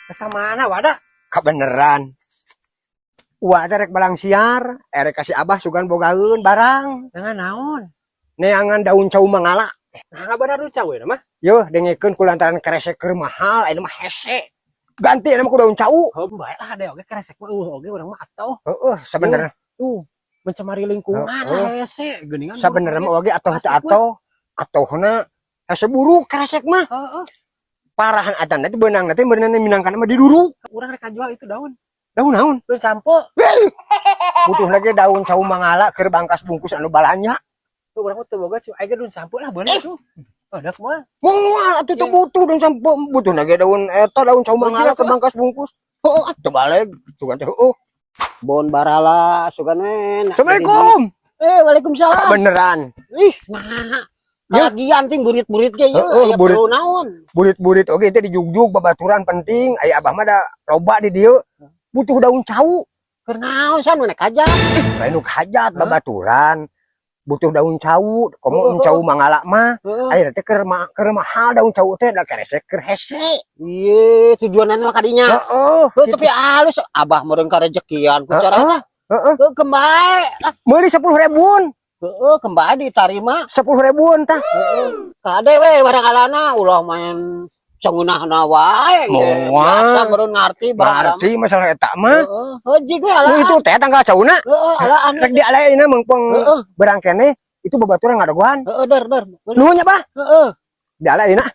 Ke mana wadah? Kebeneran. Wadah rek balang siar, erek kasih abah sugan bogaeun barang. Dengan naon? Neangan daun cau mangala. Nah, benar lu cawe mah. Yo, dengekeun kulantaran kresek keur mahal, aya mah hese. Ganti nama ku daun cau. Oh, baik lah deh, oke kresek mah oke urang mah atuh. Sebenarnya. Tuh, mencemari lingkungan hese, geuningan. Sebenarnya mah oge atohna hese buruk kresek mah. Heeh. Parahan atan teh beunang teh beunang minangkan mah diduru. Urang rek kajual itu daun. Daun naon? Daun sampo. Butuh lagi daun cau mangala keur bangkas bungkus anu balanya. Tuh urang teh boga cu aya daun sampo lah beunang tuh. Adak mah. Moal atuh teh butuh daun sampo, butuh lagi daun eta daun cau mangala keur bangkas bungkus. Heuh, atuh balik sugan teh heuh. Bon barala sugan we. Assalamualaikum. Waalaikumsalam. Beneran. Ih, nah. Kalagian ting burit-burit ge yeuh aya burit. perlu naon. Burit-burit oge teh dijugjug babaturan penting, aya abah mah da loba di dieu. Butuh daun cau. Keur naon san we kajat. Lain nu hajat babaturan. Butuh daun cau, komo cau mangala mah. Aya teh keur mahal daun cau teh da keresek keur hese. Ieu tujuanna mah kadinya. Heeh. Tapi halus abah meureun karejekian ku cara. Heeh. Kembae. Meuli 10.000-un. Heeh, kembae ditarima. 10.000-un tah. Heeh. Kade we barangkalana ulah main sangeunahna wae. Biasa meureun ngarti barang. Berarti masalah eta mah. Heeh, heuji we ala. Itu teh tanggal cauna. Heeh, alaan. Rek dialaeuna mengpeng berang keneh itu babaturan ngadaguan. Heeh, der. Nuhun nya, Bah. Heeh. Dialaeuna.